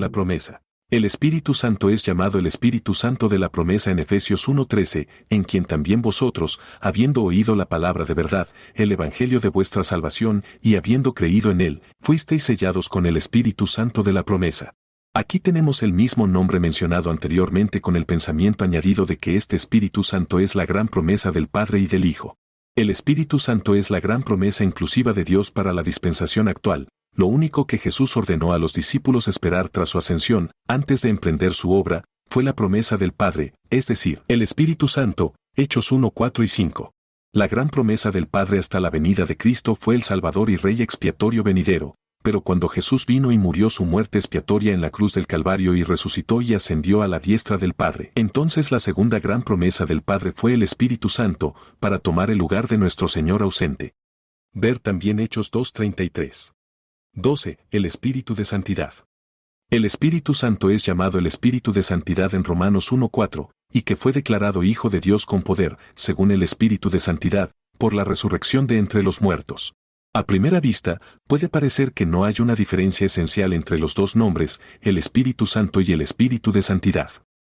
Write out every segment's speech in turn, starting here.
la promesa. El Espíritu Santo es llamado el Espíritu Santo de la promesa en Efesios 1:13, en quien también vosotros, habiendo oído la palabra de verdad, el evangelio de vuestra salvación, y habiendo creído en él, fuisteis sellados con el Espíritu Santo de la promesa. Aquí tenemos el mismo nombre mencionado anteriormente con el pensamiento añadido de que este Espíritu Santo es la gran promesa del Padre y del Hijo. El Espíritu Santo es la gran promesa inclusiva de Dios para la dispensación actual. Lo único que Jesús ordenó a los discípulos esperar tras su ascensión, antes de emprender su obra, fue la promesa del Padre, es decir, el Espíritu Santo, Hechos 1, 4 y 5. La gran promesa del Padre hasta la venida de Cristo fue el Salvador y Rey expiatorio venidero, pero cuando Jesús vino y murió su muerte expiatoria en la cruz del Calvario y resucitó y ascendió a la diestra del Padre, entonces la segunda gran promesa del Padre fue el Espíritu Santo, para tomar el lugar de nuestro Señor ausente. Ver también Hechos 2:33. 12. El Espíritu de Santidad. El Espíritu Santo es llamado el Espíritu de Santidad en Romanos 1:4, y que fue declarado Hijo de Dios con poder, según el Espíritu de Santidad, por la resurrección de entre los muertos. A primera vista, puede parecer que no hay una diferencia esencial entre los dos nombres, el Espíritu Santo y el Espíritu de Santidad.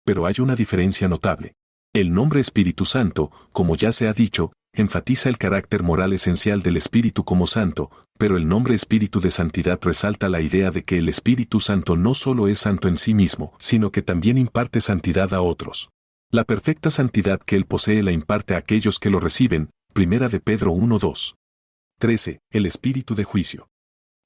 Pero hay una diferencia notable. El nombre Espíritu Santo, como ya se ha dicho, enfatiza el carácter moral esencial del Espíritu como santo, pero el nombre Espíritu de Santidad resalta la idea de que el Espíritu Santo no solo es santo en sí mismo, sino que también imparte santidad a otros. La perfecta santidad que Él posee la imparte a aquellos que lo reciben, 1 de Pedro 1:2. 13. El Espíritu de Juicio.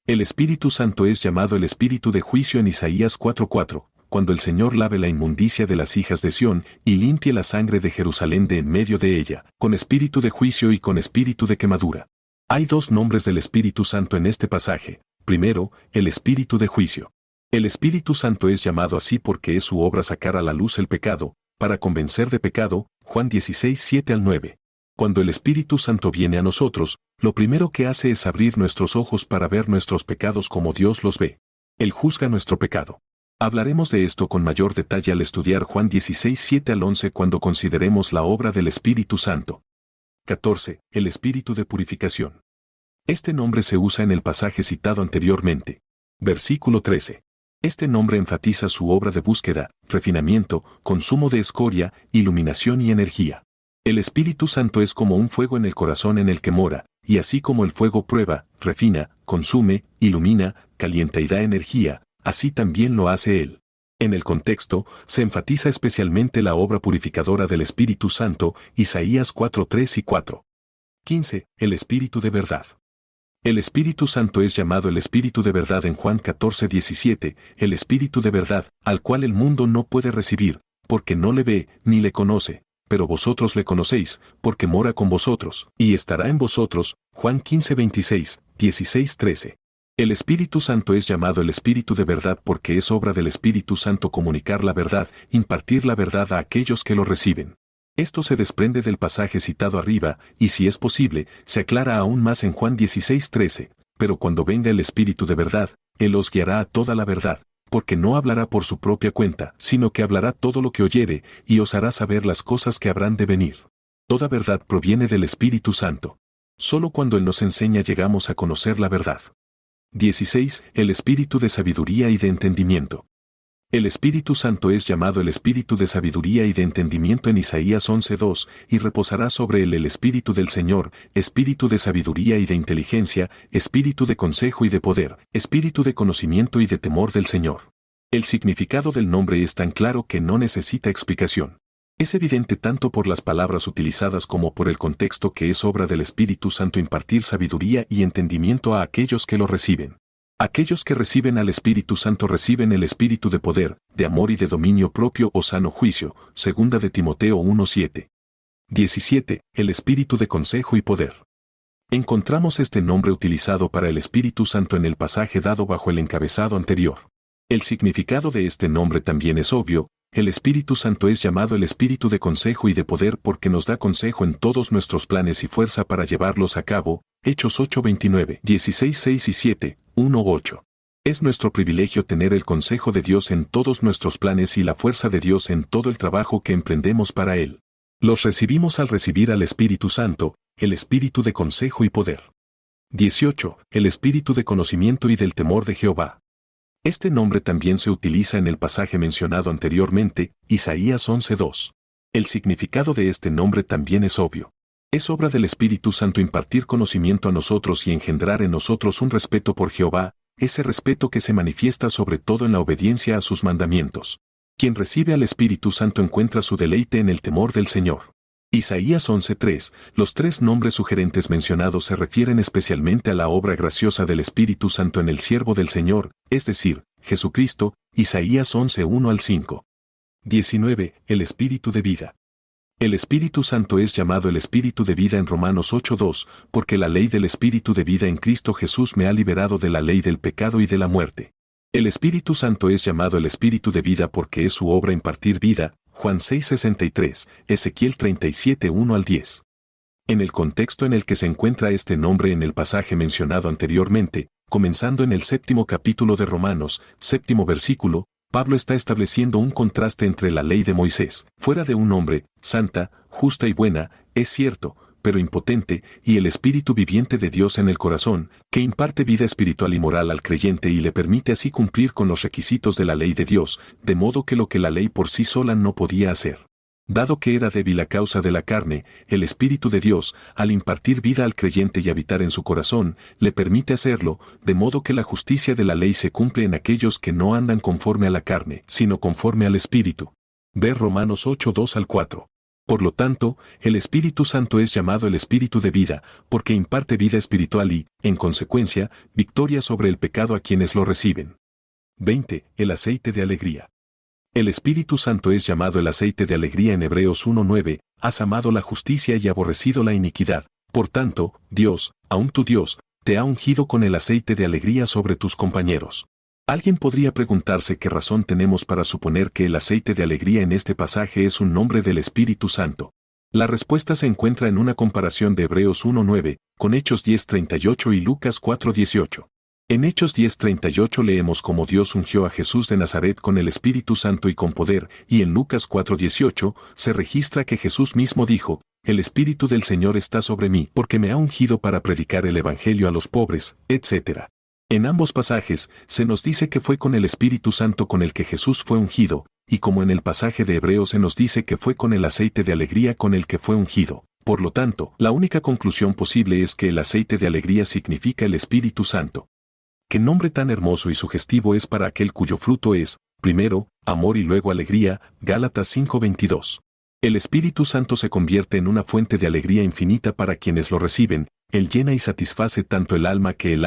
El Espíritu Santo es llamado el Espíritu de Juicio en Isaías 4:4. Cuando el Señor lave la inmundicia de las hijas de Sión, y limpie la sangre de Jerusalén de en medio de ella, con espíritu de juicio y con espíritu de quemadura. Hay dos nombres del Espíritu Santo en este pasaje. Primero, el espíritu de juicio. El Espíritu Santo es llamado así porque es su obra sacar a la luz el pecado, para convencer de pecado, Juan 16:7-9. Cuando el Espíritu Santo viene a nosotros, lo primero que hace es abrir nuestros ojos para ver nuestros pecados como Dios los ve. Él juzga nuestro pecado. Hablaremos de esto con mayor detalle al estudiar Juan 16:7-11 cuando consideremos la obra del Espíritu Santo. 14. El Espíritu de Purificación. Este nombre se usa en el pasaje citado anteriormente. Versículo 13. Este nombre enfatiza su obra de búsqueda, refinamiento, consumo de escoria, iluminación y energía. El Espíritu Santo es como un fuego en el corazón en el que mora, y así como el fuego prueba, refina, consume, ilumina, calienta y da energía, así también lo hace Él. En el contexto, se enfatiza especialmente la obra purificadora del Espíritu Santo, Isaías 4:3 y 4. 15. El Espíritu de Verdad. El Espíritu Santo es llamado el Espíritu de Verdad en Juan 14:17, el Espíritu de Verdad, al cual el mundo no puede recibir, porque no le ve, ni le conoce, pero vosotros le conocéis, porque mora con vosotros, y estará en vosotros, Juan 15:26, 16:13. El Espíritu Santo es llamado el Espíritu de Verdad porque es obra del Espíritu Santo comunicar la verdad, impartir la verdad a aquellos que lo reciben. Esto se desprende del pasaje citado arriba, y si es posible, se aclara aún más en Juan 16:13, pero cuando venga el Espíritu de Verdad, Él os guiará a toda la verdad, porque no hablará por su propia cuenta, sino que hablará todo lo que oyere, y os hará saber las cosas que habrán de venir. Toda verdad proviene del Espíritu Santo. Solo cuando Él nos enseña llegamos a conocer la verdad. 16. El Espíritu de Sabiduría y de Entendimiento. El Espíritu Santo es llamado el Espíritu de Sabiduría y de Entendimiento en Isaías 11:2, y reposará sobre él el Espíritu del Señor, Espíritu de Sabiduría y de Inteligencia, Espíritu de Consejo y de Poder, Espíritu de Conocimiento y de Temor del Señor. El significado del nombre es tan claro que no necesita explicación. Es evidente tanto por las palabras utilizadas como por el contexto que es obra del Espíritu Santo impartir sabiduría y entendimiento a aquellos que lo reciben. Aquellos que reciben al Espíritu Santo reciben el Espíritu de poder, de amor y de dominio propio o sano juicio, 2 de Timoteo 1:7. 17. El Espíritu de Consejo y Poder. Encontramos este nombre utilizado para el Espíritu Santo en el pasaje dado bajo el encabezado anterior. El significado de este nombre también es obvio. El Espíritu Santo es llamado el Espíritu de Consejo y de Poder porque nos da consejo en todos nuestros planes y fuerza para llevarlos a cabo. Hechos 8:29, 16:6 y 7, 1:8. Es nuestro privilegio tener el consejo de Dios en todos nuestros planes y la fuerza de Dios en todo el trabajo que emprendemos para Él. Los recibimos al recibir al Espíritu Santo, el Espíritu de Consejo y Poder. 18. El Espíritu de Conocimiento y del Temor de Jehová. Este nombre también se utiliza en el pasaje mencionado anteriormente, Isaías 11:2. El significado de este nombre también es obvio. Es obra del Espíritu Santo impartir conocimiento a nosotros y engendrar en nosotros un respeto por Jehová, ese respeto que se manifiesta sobre todo en la obediencia a sus mandamientos. Quien recibe al Espíritu Santo encuentra su deleite en el temor del Señor. Isaías 11:3, los tres nombres sugerentes mencionados se refieren especialmente a la obra graciosa del Espíritu Santo en el siervo del Señor, es decir, Jesucristo, Isaías 11:1 al 5. 19. El Espíritu de vida. El Espíritu Santo es llamado el Espíritu de vida en Romanos 8:2, porque la ley del Espíritu de vida en Cristo Jesús me ha liberado de la ley del pecado y de la muerte. El Espíritu Santo es llamado el Espíritu de vida porque es su obra impartir vida, Juan 6:63, Ezequiel 37:1 al 10. En el contexto en el que se encuentra este nombre en el pasaje mencionado anteriormente, comenzando en el 7º capítulo de Romanos, 7º versículo, Pablo está estableciendo un contraste entre la ley de Moisés, fuera de un hombre, santa, justa y buena, es cierto, pero impotente, y el Espíritu viviente de Dios en el corazón, que imparte vida espiritual y moral al creyente y le permite así cumplir con los requisitos de la ley de Dios, de modo que lo que la ley por sí sola no podía hacer. Dado que era débil a causa de la carne, el Espíritu de Dios, al impartir vida al creyente y habitar en su corazón, le permite hacerlo, de modo que la justicia de la ley se cumple en aquellos que no andan conforme a la carne, sino conforme al Espíritu. Ver Romanos 8:2 al 4. Por lo tanto, el Espíritu Santo es llamado el Espíritu de vida, porque imparte vida espiritual y, en consecuencia, victoria sobre el pecado a quienes lo reciben. 20. El aceite de alegría. El Espíritu Santo es llamado el aceite de alegría en Hebreos 1:9, has amado la justicia y aborrecido la iniquidad, por tanto, Dios, aun tu Dios, te ha ungido con el aceite de alegría sobre tus compañeros. Alguien podría preguntarse qué razón tenemos para suponer que el aceite de alegría en este pasaje es un nombre del Espíritu Santo. La respuesta se encuentra en una comparación de Hebreos 1:9, con Hechos 10:38 y Lucas 4:18. En Hechos 10:38 leemos cómo Dios ungió a Jesús de Nazaret con el Espíritu Santo y con poder, y en Lucas 4:18 se registra que Jesús mismo dijo, el Espíritu del Señor está sobre mí, porque me ha ungido para predicar el Evangelio a los pobres, etc. En ambos pasajes, se nos dice que fue con el Espíritu Santo con el que Jesús fue ungido, y como en el pasaje de Hebreos se nos dice que fue con el aceite de alegría con el que fue ungido. Por lo tanto, la única conclusión posible es que el aceite de alegría significa el Espíritu Santo. ¿Qué nombre tan hermoso y sugestivo es para aquel cuyo fruto es, primero, amor y luego alegría? Gálatas 5:22. El Espíritu Santo se convierte en una fuente de alegría infinita para quienes lo reciben, Él llena y satisface tanto el alma que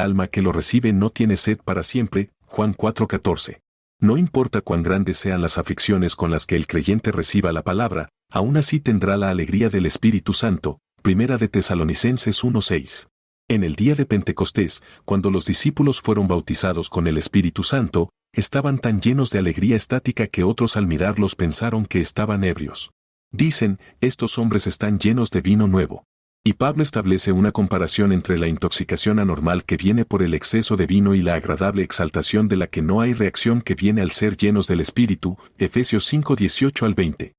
lo recibe no tiene sed para siempre, Juan 4:14. No importa cuán grandes sean las aflicciones con las que el creyente reciba la palabra, aún así tendrá la alegría del Espíritu Santo, Primera de Tesalonicenses 1:6. En el día de Pentecostés, cuando los discípulos fueron bautizados con el Espíritu Santo, estaban tan llenos de alegría estática que otros al mirarlos pensaron que estaban ebrios. Dicen, estos hombres están llenos de vino nuevo. Y Pablo establece una comparación entre la intoxicación anormal que viene por el exceso de vino y la agradable exaltación de la que no hay reacción que viene al ser llenos del Espíritu, Efesios 5:18 al 20.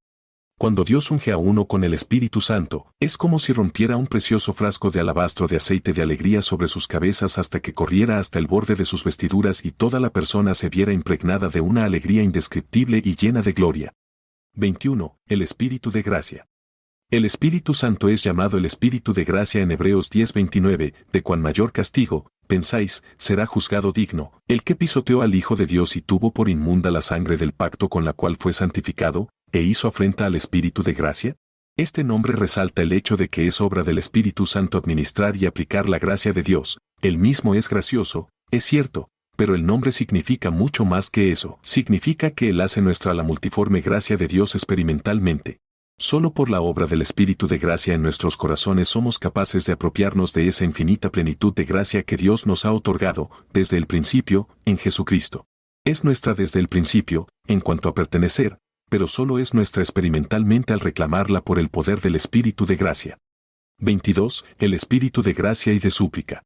Cuando Dios unge a uno con el Espíritu Santo, es como si rompiera un precioso frasco de alabastro de aceite de alegría sobre sus cabezas hasta que corriera hasta el borde de sus vestiduras y toda la persona se viera impregnada de una alegría indescriptible y llena de gloria. 21. El Espíritu de gracia. El Espíritu Santo es llamado el Espíritu de gracia en Hebreos 10:29, de cuán mayor castigo, pensáis, será juzgado digno, el que pisoteó al Hijo de Dios y tuvo por inmunda la sangre del pacto con la cual fue santificado, e hizo afrenta al Espíritu de gracia. Este nombre resalta el hecho de que es obra del Espíritu Santo administrar y aplicar la gracia de Dios. Él mismo es gracioso, es cierto, pero el nombre significa mucho más que eso. Significa que Él hace nuestra la multiforme gracia de Dios experimentalmente. Solo por la obra del Espíritu de gracia en nuestros corazones somos capaces de apropiarnos de esa infinita plenitud de gracia que Dios nos ha otorgado, desde el principio, en Jesucristo. Es nuestra desde el principio, en cuanto a pertenecer, pero solo es nuestra experimentalmente al reclamarla por el poder del Espíritu de gracia. 22. El Espíritu de gracia y de súplica.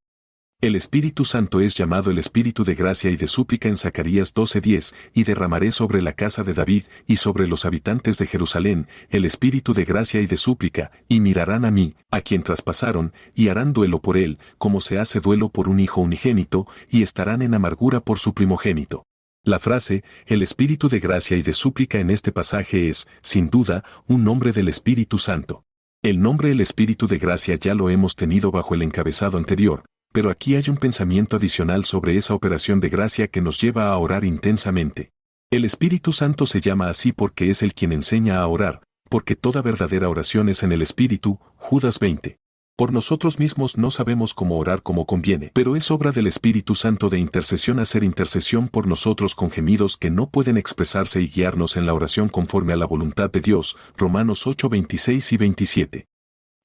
El Espíritu Santo es llamado el Espíritu de gracia y de súplica en Zacarías 12:10, y derramaré sobre la casa de David y sobre los habitantes de Jerusalén el Espíritu de gracia y de súplica, y mirarán a mí, a quien traspasaron, y harán duelo por él, como se hace duelo por un hijo unigénito, y estarán en amargura por su primogénito. La frase, el Espíritu de gracia y de súplica en este pasaje es, sin duda, un nombre del Espíritu Santo. El nombre el Espíritu de gracia ya lo hemos tenido bajo el encabezado anterior, pero aquí hay un pensamiento adicional sobre esa operación de gracia que nos lleva a orar intensamente. El Espíritu Santo se llama así porque es el quien enseña a orar, porque toda verdadera oración es en el Espíritu, Judas 20. Por nosotros mismos no sabemos cómo orar como conviene, pero es obra del Espíritu Santo de intercesión hacer intercesión por nosotros con gemidos que no pueden expresarse y guiarnos en la oración conforme a la voluntad de Dios, Romanos 8, 26 y 27.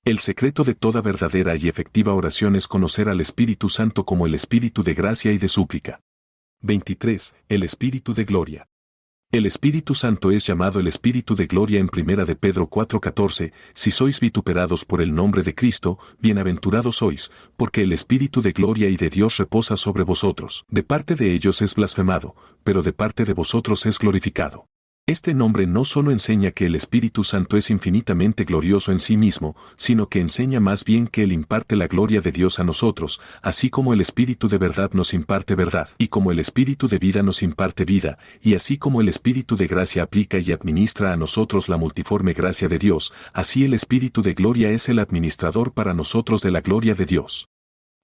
El secreto de toda verdadera y efectiva oración es conocer al Espíritu Santo como el Espíritu de gracia y de súplica. 23. El Espíritu de gloria. El Espíritu Santo es llamado el Espíritu de gloria en 1 de Pedro 4:14, si sois vituperados por el nombre de Cristo, bienaventurados sois, porque el Espíritu de gloria y de Dios reposa sobre vosotros. De parte de ellos es blasfemado, pero de parte de vosotros es glorificado. Este nombre no solo enseña que el Espíritu Santo es infinitamente glorioso en sí mismo, sino que enseña más bien que Él imparte la gloria de Dios a nosotros, así como el Espíritu de verdad nos imparte verdad, y como el Espíritu de vida nos imparte vida, y así como el Espíritu de gracia aplica y administra a nosotros la multiforme gracia de Dios, así el Espíritu de gloria es el administrador para nosotros de la gloria de Dios.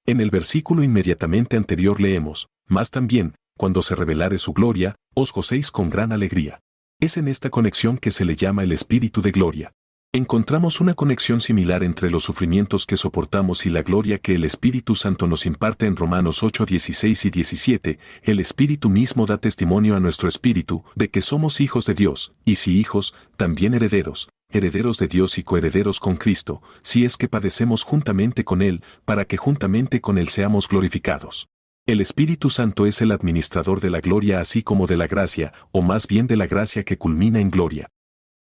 En el versículo inmediatamente anterior leemos, mas también, cuando se revelare su gloria, os gocéis con gran alegría. Es en esta conexión que se le llama el Espíritu de gloria. Encontramos una conexión similar entre los sufrimientos que soportamos y la gloria que el Espíritu Santo nos imparte en Romanos 8, 16 y 17. El Espíritu mismo da testimonio a nuestro espíritu de que somos hijos de Dios, y si hijos, también herederos, herederos de Dios y coherederos con Cristo, si es que padecemos juntamente con Él, para que juntamente con Él seamos glorificados. El Espíritu Santo es el administrador de la gloria así como de la gracia, o más bien de la gracia que culmina en gloria.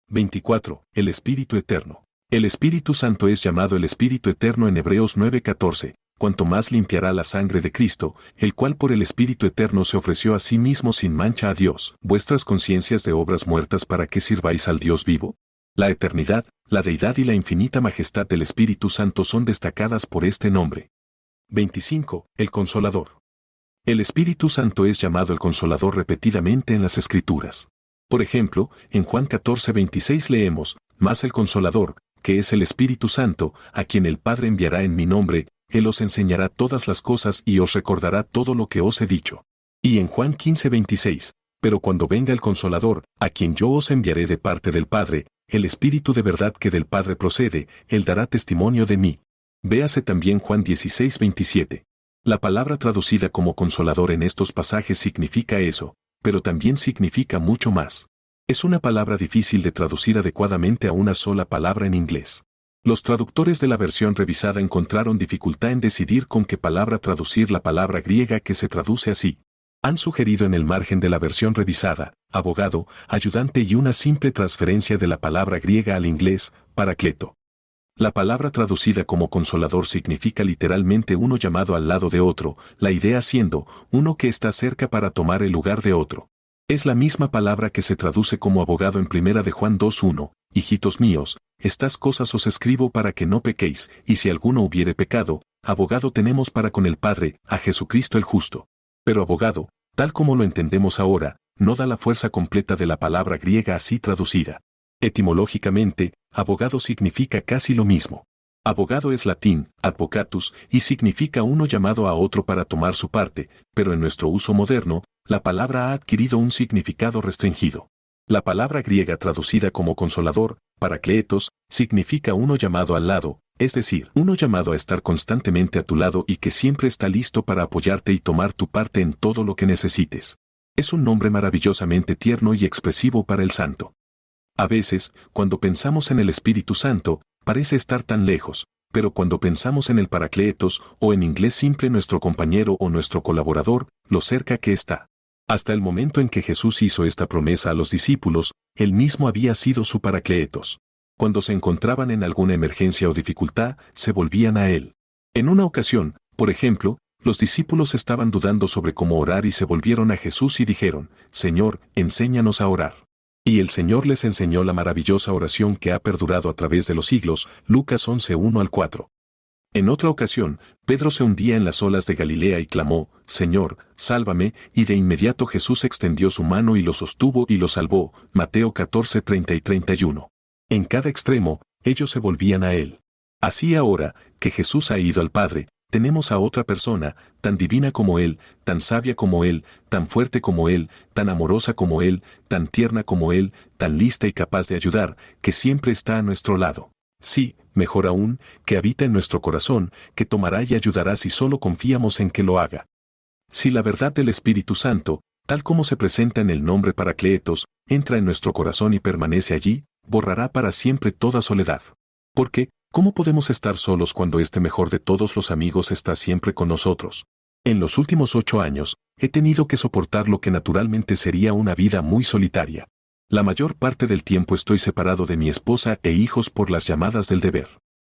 24. El Espíritu Eterno. El Espíritu Santo es llamado el Espíritu Eterno en Hebreos 9:14, cuanto más limpiará la sangre de Cristo, el cual por el Espíritu Eterno se ofreció a sí mismo sin mancha a Dios, vuestras conciencias de obras muertas para que sirváis al Dios vivo. La eternidad, la deidad y la infinita majestad del Espíritu Santo son destacadas por este nombre. 25. El Consolador. El Espíritu Santo es llamado el Consolador repetidamente en las Escrituras. Por ejemplo, en Juan 14:26 leemos, mas el Consolador, que es el Espíritu Santo, a quien el Padre enviará en mi nombre, Él os enseñará todas las cosas y os recordará todo lo que os he dicho. Y en Juan 15:26, pero cuando venga el Consolador, a quien yo os enviaré de parte del Padre, el Espíritu de verdad que del Padre procede, Él dará testimonio de mí. Véase también Juan 16:27. La palabra traducida como consolador en estos pasajes significa eso, pero también significa mucho más. Es una palabra difícil de traducir adecuadamente a una sola palabra en inglés. Los traductores de la versión revisada encontraron dificultad en decidir con qué palabra traducir la palabra griega que se traduce así. Han sugerido en el margen de la versión revisada, abogado, ayudante y una simple transferencia de la palabra griega al inglés, paracleto. La palabra traducida como consolador significa literalmente uno llamado al lado de otro, la idea siendo, uno que está cerca para tomar el lugar de otro. Es la misma palabra que se traduce como abogado en 1 de Juan 2:1, hijitos míos, estas cosas os escribo para que no pequéis, y si alguno hubiere pecado, abogado tenemos para con el Padre, a Jesucristo el justo. Pero abogado, tal como lo entendemos ahora, no da la fuerza completa de la palabra griega así traducida. Etimológicamente, abogado significa casi lo mismo. Abogado es latín, advocatus, y significa uno llamado a otro para tomar su parte, pero en nuestro uso moderno, la palabra ha adquirido un significado restringido. La palabra griega traducida como consolador, paracletos, significa uno llamado al lado, es decir, uno llamado a estar constantemente a tu lado y que siempre está listo para apoyarte y tomar tu parte en todo lo que necesites. Es un nombre maravillosamente tierno y expresivo para el santo. A veces, cuando pensamos en el Espíritu Santo, parece estar tan lejos, pero cuando pensamos en el Paracletos, o en inglés simple nuestro compañero o nuestro colaborador, lo cerca que está. Hasta el momento en que Jesús hizo esta promesa a los discípulos, Él mismo había sido su Paracletos. Cuando se encontraban en alguna emergencia o dificultad, se volvían a Él. En una ocasión, por ejemplo, los discípulos estaban dudando sobre cómo orar y se volvieron a Jesús y dijeron, Señor, enséñanos a orar. Y el Señor les enseñó la maravillosa oración que ha perdurado a través de los siglos, Lucas 11:1-4. En otra ocasión, Pedro se hundía en las olas de Galilea y clamó, Señor, sálvame, y de inmediato Jesús extendió su mano y lo sostuvo y lo salvó. Mateo 14, 30 y 31. En cada extremo, ellos se volvían a Él. Así ahora, que Jesús ha ido al Padre, tenemos a otra persona, tan divina como Él, tan sabia como Él, tan fuerte como Él, tan amorosa como Él, tan tierna como Él, tan lista y capaz de ayudar, que siempre está a nuestro lado. Sí, mejor aún, que habita en nuestro corazón, que tomará y ayudará si solo confiamos en que lo haga. Si la verdad del Espíritu Santo, tal como se presenta en el nombre Paracletos, entra en nuestro corazón y permanece allí, borrará para siempre toda soledad. Porque, ¿cómo podemos estar solos cuando este mejor de todos los amigos está siempre con nosotros? En los últimos 8 años, he tenido que soportar lo que naturalmente sería una vida muy solitaria. La mayor parte del tiempo estoy separado de mi esposa e hijos por las llamadas del deber.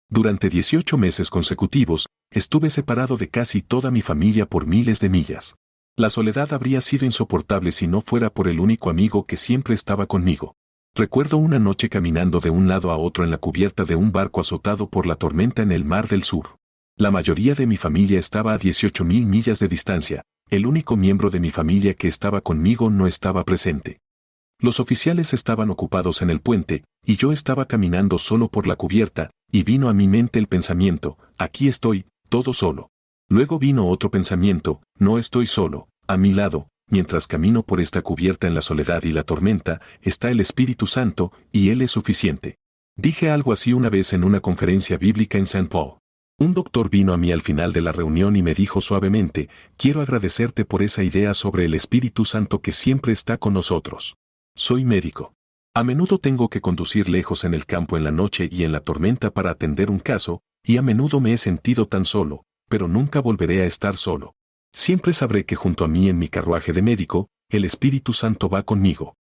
Durante 18 meses consecutivos, estuve separado de casi toda mi familia por miles de millas. La soledad habría sido insoportable si no fuera por el único amigo que siempre estaba conmigo. Recuerdo una noche caminando de un lado a otro en la cubierta de un barco azotado por la tormenta en el Mar del Sur. La mayoría de mi familia estaba a 18.000 millas de distancia. El único miembro de mi familia que estaba conmigo no estaba presente. Los oficiales estaban ocupados en el puente, y yo estaba caminando solo por la cubierta, y vino a mi mente el pensamiento, aquí estoy, todo solo. Luego vino otro pensamiento, no estoy solo, a mi lado, mientras camino por esta cubierta en la soledad y la tormenta, está el Espíritu Santo, y Él es suficiente. Dije algo así una vez en una conferencia bíblica en St. Paul. Un doctor vino a mí al final de la reunión y me dijo suavemente, quiero agradecerte por esa idea sobre el Espíritu Santo que siempre está con nosotros. Soy médico. A menudo tengo que conducir lejos en el campo en la noche y en la tormenta para atender un caso, y a menudo me he sentido tan solo, pero nunca volveré a estar solo. Siempre sabré que junto a mí en mi carruaje de médico, el Espíritu Santo va conmigo.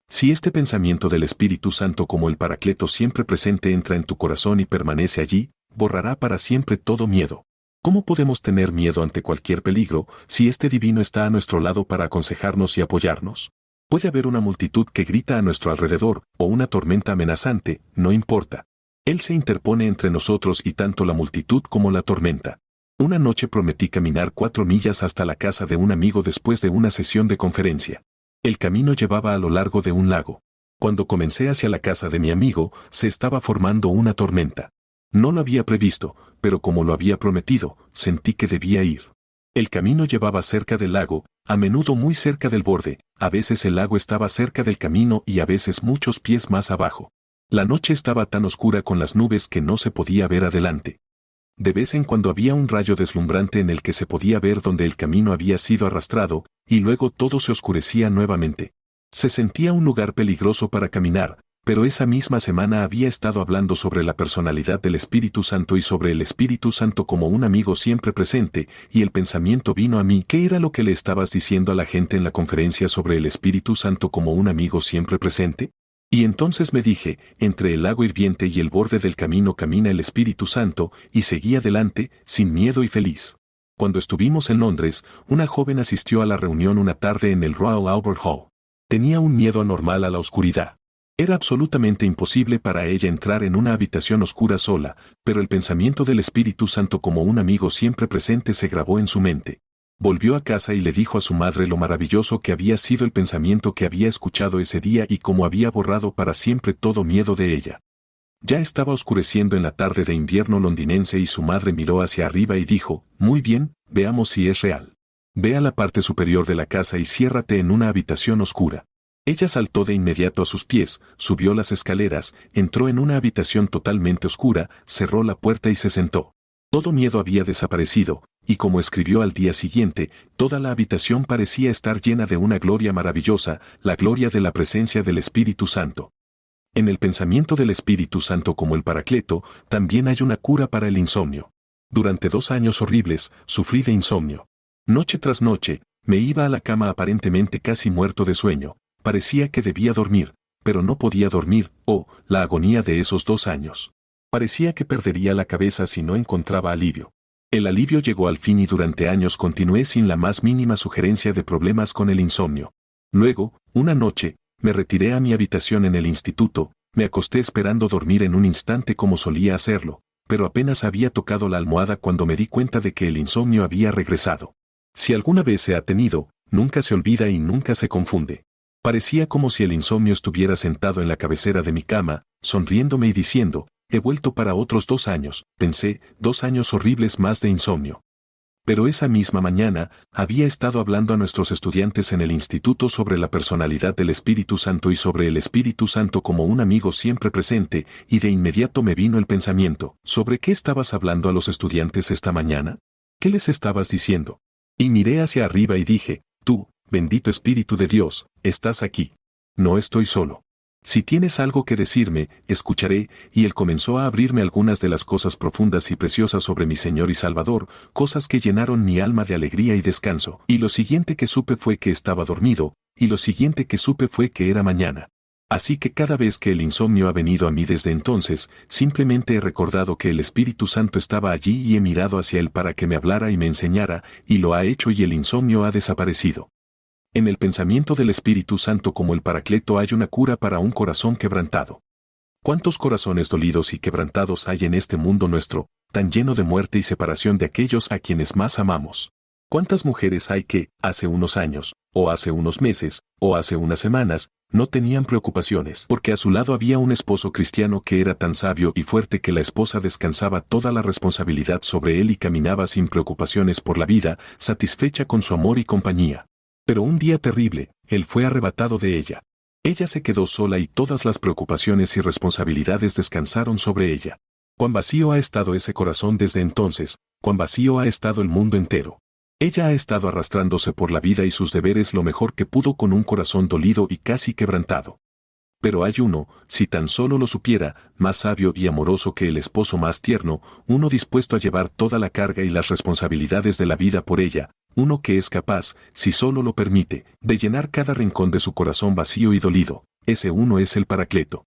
Si este pensamiento del Espíritu Santo como el Paracleto siempre presente entra en tu corazón y permanece allí, borrará para siempre todo miedo. ¿Cómo podemos tener miedo ante cualquier peligro si este divino está a nuestro lado para aconsejarnos y apoyarnos? Puede haber una multitud que grita a nuestro alrededor, o una tormenta amenazante, no importa. Él se interpone entre nosotros y tanto la multitud como la tormenta. Una noche prometí caminar 4 millas hasta la casa de un amigo después de una sesión de conferencia. El camino llevaba a lo largo de un lago. Cuando comencé hacia la casa de mi amigo, se estaba formando una tormenta. No lo había previsto, pero como lo había prometido, sentí que debía ir. El camino llevaba cerca del lago, a menudo muy cerca del borde, a veces el lago estaba cerca del camino y a veces muchos pies más abajo. La noche estaba tan oscura con las nubes que no se podía ver adelante. De vez en cuando había un rayo deslumbrante en el que se podía ver donde el camino había sido arrastrado, y luego todo se oscurecía nuevamente. Se sentía un lugar peligroso para caminar, pero esa misma semana había estado hablando sobre la personalidad del Espíritu Santo y sobre el Espíritu Santo como un amigo siempre presente, y el pensamiento vino a mí, ¿qué era lo que le estabas diciendo a la gente en la conferencia sobre el Espíritu Santo como un amigo siempre presente? Y entonces me dije, entre el lago hirviente y el borde del camino camina el Espíritu Santo, y seguí adelante, sin miedo y feliz. Cuando estuvimos en Londres, una joven asistió a la reunión una tarde en el Royal Albert Hall. Tenía un miedo anormal a la oscuridad. Era absolutamente imposible para ella entrar en una habitación oscura sola, pero el pensamiento del Espíritu Santo como un amigo siempre presente se grabó en su mente. Volvió a casa y le dijo a su madre lo maravilloso que había sido el pensamiento que había escuchado ese día y cómo había borrado para siempre todo miedo de ella. Ya estaba oscureciendo en la tarde de invierno londinense y su madre miró hacia arriba y dijo, muy bien, veamos si es real. Ve a la parte superior de la casa y ciérrate en una habitación oscura. Ella saltó de inmediato a sus pies, subió las escaleras, entró en una habitación totalmente oscura, cerró la puerta y se sentó. Todo miedo había desaparecido, y como escribió al día siguiente, toda la habitación parecía estar llena de una gloria maravillosa, la gloria de la presencia del Espíritu Santo. En el pensamiento del Espíritu Santo como el Paracleto, también hay una cura para el insomnio. Durante 2 años horribles, sufrí de insomnio. Noche tras noche, me iba a la cama aparentemente casi muerto de sueño. Parecía que debía dormir, pero no podía dormir, la agonía de esos 2 años. Parecía que perdería la cabeza si no encontraba alivio. El alivio llegó al fin y durante años continué sin la más mínima sugerencia de problemas con el insomnio. Luego, una noche, me retiré a mi habitación en el instituto, me acosté esperando dormir en un instante como solía hacerlo, pero apenas había tocado la almohada cuando me di cuenta de que el insomnio había regresado. Si alguna vez se ha tenido, nunca se olvida y nunca se confunde. Parecía como si el insomnio estuviera sentado en la cabecera de mi cama, sonriéndome y diciendo, he vuelto para otros 2 años, pensé, 2 años horribles más de insomnio. Pero esa misma mañana, había estado hablando a nuestros estudiantes en el instituto sobre la personalidad del Espíritu Santo y sobre el Espíritu Santo como un amigo siempre presente, y de inmediato me vino el pensamiento, ¿sobre qué estabas hablando a los estudiantes esta mañana? ¿Qué les estabas diciendo? Y miré hacia arriba y dije, tú, bendito Espíritu de Dios, estás aquí. No estoy solo. Si tienes algo que decirme, escucharé, y él comenzó a abrirme algunas de las cosas profundas y preciosas sobre mi Señor y Salvador, cosas que llenaron mi alma de alegría y descanso, y lo siguiente que supe fue que estaba dormido, y lo siguiente que supe fue que era mañana. Así que cada vez que el insomnio ha venido a mí desde entonces, simplemente he recordado que el Espíritu Santo estaba allí y he mirado hacia él para que me hablara y me enseñara, y lo ha hecho y el insomnio ha desaparecido. En el pensamiento del Espíritu Santo como el Paracleto hay una cura para un corazón quebrantado. ¿Cuántos corazones dolidos y quebrantados hay en este mundo nuestro, tan lleno de muerte y separación de aquellos a quienes más amamos? ¿Cuántas mujeres hay que, hace unos años, o hace unos meses, o hace unas semanas, no tenían preocupaciones porque a su lado había un esposo cristiano que era tan sabio y fuerte que la esposa descansaba toda la responsabilidad sobre él y caminaba sin preocupaciones por la vida, satisfecha con su amor y compañía? Pero un día terrible, él fue arrebatado de ella. Ella se quedó sola y todas las preocupaciones y responsabilidades descansaron sobre ella. Cuán vacío ha estado ese corazón desde entonces, cuán vacío ha estado el mundo entero. Ella ha estado arrastrándose por la vida y sus deberes lo mejor que pudo con un corazón dolido y casi quebrantado. Pero hay uno, si tan solo lo supiera, más sabio y amoroso que el esposo más tierno, uno dispuesto a llevar toda la carga y las responsabilidades de la vida por ella, uno que es capaz, si solo lo permite, de llenar cada rincón de su corazón vacío y dolido. Ese uno es el Paracleto.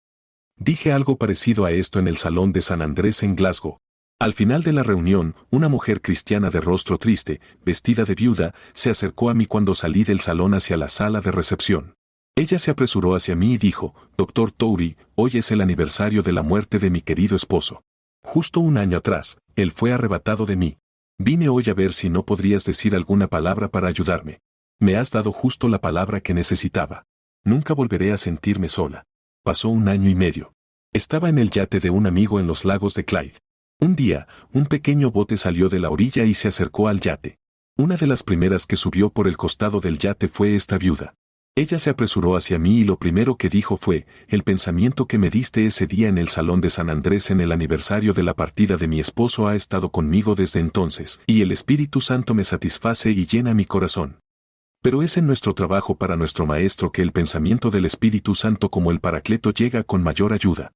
Dije algo parecido a esto en el Salón de San Andrés en Glasgow. Al final de la reunión, una mujer cristiana de rostro triste, vestida de viuda, se acercó a mí cuando salí del salón hacia la sala de recepción. Ella se apresuró hacia mí y dijo, Dr. Touri, hoy es el aniversario de la muerte de mi querido esposo. Justo un año atrás, él fue arrebatado de mí. Vine hoy a ver si no podrías decir alguna palabra para ayudarme. Me has dado justo la palabra que necesitaba. Nunca volveré a sentirme sola. Pasó 1 año y medio. Estaba en el yate de un amigo en los lagos de Clyde. Un día, un pequeño bote salió de la orilla y se acercó al yate. Una de las primeras que subió por el costado del yate fue esta viuda. Ella se apresuró hacia mí y lo primero que dijo fue, el pensamiento que me diste ese día en el Salón de San Andrés en el aniversario de la partida de mi esposo ha estado conmigo desde entonces, y el Espíritu Santo me satisface y llena mi corazón. Pero es en nuestro trabajo para nuestro Maestro que el pensamiento del Espíritu Santo como el Paracleto llega con mayor ayuda.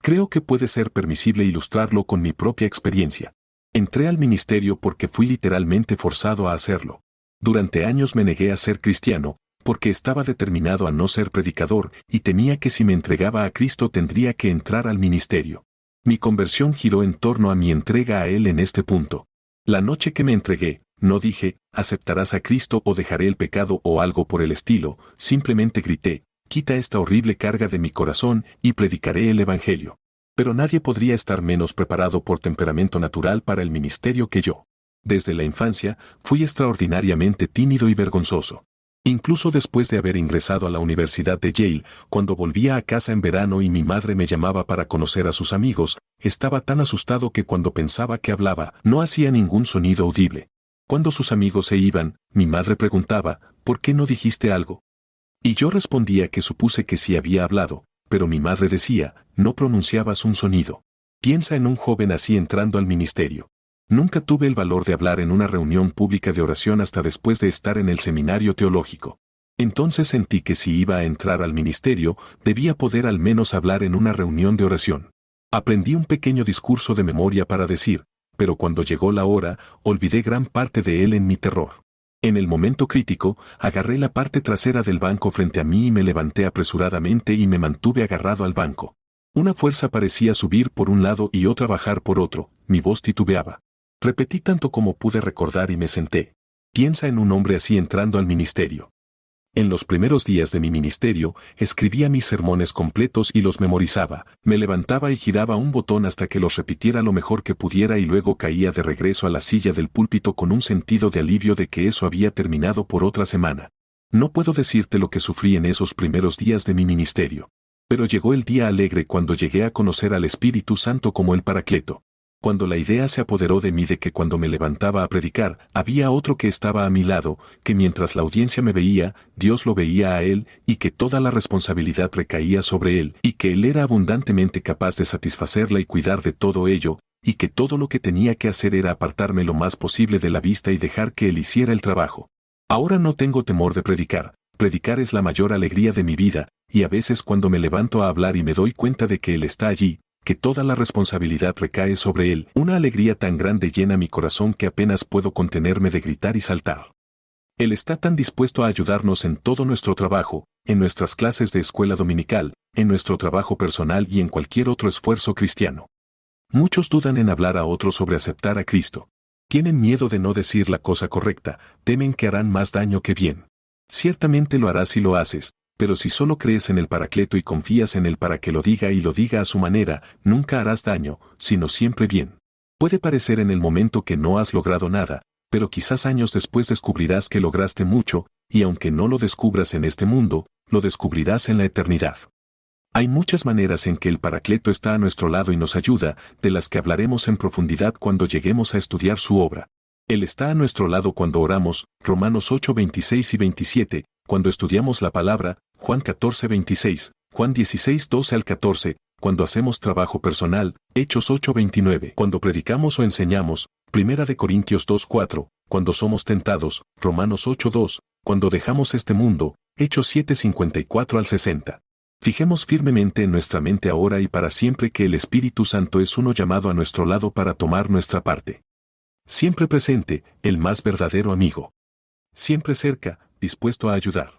Creo que puede ser permisible ilustrarlo con mi propia experiencia. Entré al ministerio porque fui literalmente forzado a hacerlo. Durante años me negué a ser cristiano, porque estaba determinado a no ser predicador y temía que si me entregaba a Cristo tendría que entrar al ministerio. Mi conversión giró en torno a mi entrega a Él en este punto. La noche que me entregué, no dije, aceptarás a Cristo o dejaré el pecado o algo por el estilo, simplemente grité, quita esta horrible carga de mi corazón y predicaré el Evangelio. Pero nadie podría estar menos preparado por temperamento natural para el ministerio que yo. Desde la infancia, fui extraordinariamente tímido y vergonzoso. Incluso después de haber ingresado a la Universidad de Yale, cuando volvía a casa en verano y mi madre me llamaba para conocer a sus amigos, estaba tan asustado que cuando pensaba que hablaba, no hacía ningún sonido audible. Cuando sus amigos se iban, mi madre preguntaba, ¿por qué no dijiste algo? Y yo respondía que supuse que sí había hablado, pero mi madre decía, no pronunciabas un sonido. Piensa en un joven así entrando al ministerio. Nunca tuve el valor de hablar en una reunión pública de oración hasta después de estar en el seminario teológico. Entonces sentí que si iba a entrar al ministerio, debía poder al menos hablar en una reunión de oración. Aprendí un pequeño discurso de memoria para decir, pero cuando llegó la hora, olvidé gran parte de él en mi terror. En el momento crítico, agarré la parte trasera del banco frente a mí y me levanté apresuradamente y me mantuve agarrado al banco. Una fuerza parecía subir por un lado y otra bajar por otro, mi voz titubeaba. Repetí tanto como pude recordar y me senté. Piensa en un hombre así entrando al ministerio. En los primeros días de mi ministerio, escribía mis sermones completos y los memorizaba. Me levantaba y giraba un botón hasta que los repitiera lo mejor que pudiera y luego caía de regreso a la silla del púlpito con un sentido de alivio de que eso había terminado por otra semana. No puedo decirte lo que sufrí en esos primeros días de mi ministerio. Pero llegó el día alegre cuando llegué a conocer al Espíritu Santo como el Paracleto. Cuando la idea se apoderó de mí de que cuando me levantaba a predicar, había otro que estaba a mi lado, que mientras la audiencia me veía, Dios lo veía a él, y que toda la responsabilidad recaía sobre él, y que él era abundantemente capaz de satisfacerla y cuidar de todo ello, y que todo lo que tenía que hacer era apartarme lo más posible de la vista y dejar que él hiciera el trabajo. Ahora no tengo temor de predicar. Predicar es la mayor alegría de mi vida, y a veces cuando me levanto a hablar y me doy cuenta de que él está allí, que toda la responsabilidad recae sobre él, una alegría tan grande llena mi corazón que apenas puedo contenerme de gritar y saltar. Él está tan dispuesto a ayudarnos en todo nuestro trabajo, en nuestras clases de escuela dominical, en nuestro trabajo personal y en cualquier otro esfuerzo cristiano. Muchos dudan en hablar a otros sobre aceptar a Cristo. Tienen miedo de no decir la cosa correcta, temen que harán más daño que bien. Ciertamente lo harás si lo haces, pero si solo crees en el Paracleto y confías en él para que lo diga y lo diga a su manera, nunca harás daño, sino siempre bien. Puede parecer en el momento que no has logrado nada, pero quizás años después descubrirás que lograste mucho, y aunque no lo descubras en este mundo, lo descubrirás en la eternidad. Hay muchas maneras en que el Paracleto está a nuestro lado y nos ayuda, de las que hablaremos en profundidad cuando lleguemos a estudiar su obra. Él está a nuestro lado cuando oramos, Romanos 8, 26 y 27, cuando estudiamos la palabra, Juan 14, 26, Juan 16, 12 al 14, cuando hacemos trabajo personal, Hechos 8, 29, cuando predicamos o enseñamos, 1 Corintios 2, 4, cuando somos tentados, Romanos 8, 2, cuando dejamos este mundo, Hechos 7, 54 al 60. Fijemos firmemente en nuestra mente ahora y para siempre que el Espíritu Santo es uno llamado a nuestro lado para tomar nuestra parte. Siempre presente, el más verdadero amigo. Siempre cerca, dispuesto a ayudar.